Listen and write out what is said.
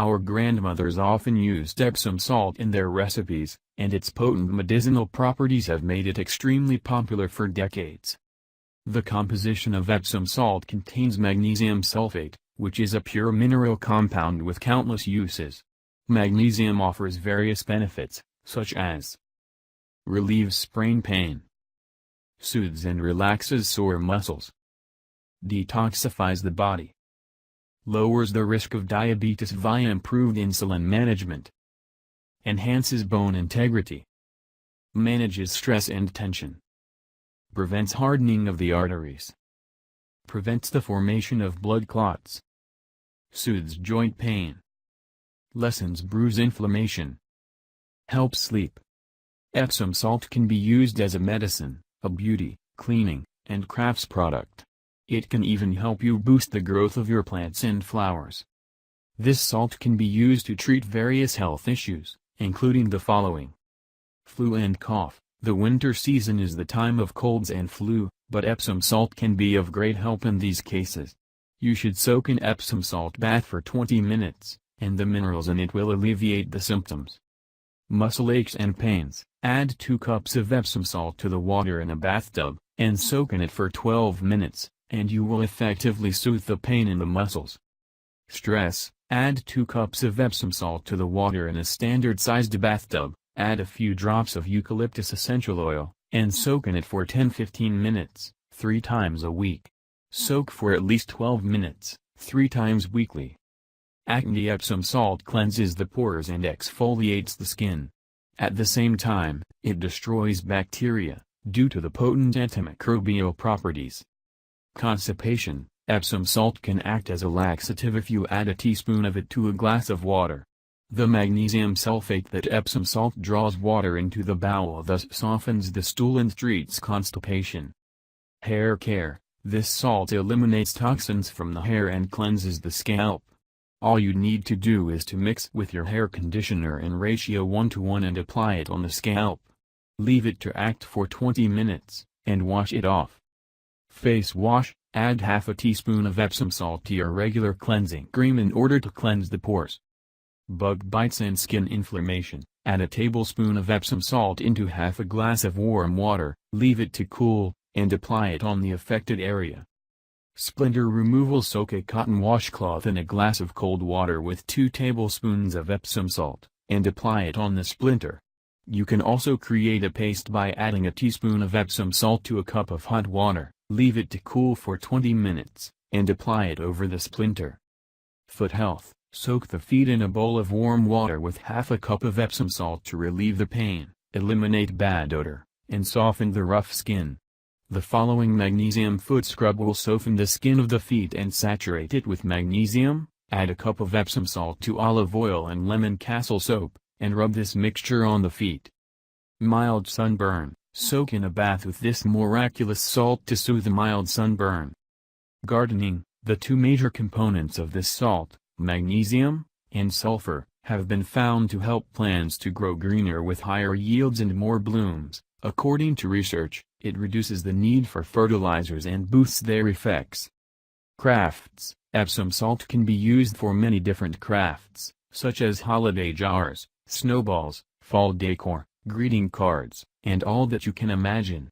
Our grandmothers often used Epsom salt in their recipes, and its potent medicinal properties have made it extremely popular for decades. The composition of Epsom salt contains magnesium sulfate, which is a pure mineral compound with countless uses. Magnesium offers various benefits, such as relieves sprain pain, soothes and relaxes sore muscles, detoxifies the body, lowers the risk of diabetes via improved insulin management, enhances bone integrity, manages stress and tension, prevents hardening of the arteries, prevents the formation of blood clots, soothes joint pain, lessens bruise inflammation, helps sleep. Epsom salt can be used as a medicine, a beauty, cleaning, and crafts product. It can even help you boost the growth of your plants and flowers. This salt can be used to treat various health issues, including the following: flu and cough. The winter season is the time of colds and flu, but Epsom salt can be of great help in these cases. You should soak in Epsom salt bath for 20 minutes, and the minerals in it will alleviate the symptoms. Muscle aches and pains. Add 2 cups of Epsom salt to the water in a bathtub, and soak in it for 12 minutes, and you will effectively soothe the pain in the muscles. Stress. Add 2 cups of Epsom salt to the water in a standard-sized bathtub, add a few drops of eucalyptus essential oil, and soak in it for 10-15 minutes, 3 times a week. Soak for at least 12 minutes, 3 times weekly. Acne. Epsom salt cleanses the pores and exfoliates the skin. At the same time, it destroys bacteria, due to the potent antimicrobial properties. Constipation. Epsom salt can act as a laxative if you add a teaspoon of it to a glass of water. The magnesium sulfate that Epsom salt draws water into the bowel, thus softens the stool and treats constipation. Hair care. This salt eliminates toxins from the hair and cleanses the scalp. All you need to do is to mix with your hair conditioner in ratio 1:1 and apply it on the scalp. Leave it to act for 20 minutes, and wash it off. Face wash. Add half a teaspoon of Epsom salt to your regular cleansing cream in order to cleanse the pores. Bug bites and skin inflammation. Add a tablespoon of Epsom salt into half a glass of warm water, leave it to cool, and apply it on the affected area. Splinter removal. Soak a cotton washcloth in a glass of cold water with 2 tablespoons of Epsom salt, and apply it on the splinter. You can also create a paste by adding a teaspoon of Epsom salt to a cup of hot water, leave it to cool for 20 minutes, and apply it over the splinter. Foot health. Soak the feet in a bowl of warm water with half a cup of Epsom salt to relieve the pain, eliminate bad odor, and soften the rough skin. The following magnesium foot scrub will soften the skin of the feet and saturate it with magnesium. Add a cup of Epsom salt to olive oil and lemon castle soap, and rub this mixture on the feet. Mild sunburn. Soak in a bath with this miraculous salt to soothe a mild sunburn. Gardening. The 2 major components of this salt, magnesium and sulfur, have been found to help plants to grow greener with higher yields and more blooms. According to research, it reduces the need for fertilizers and boosts their effects. Crafts. Epsom salt can be used for many different crafts, such as holiday jars, snowballs, fall decor, greeting cards, and all that you can imagine.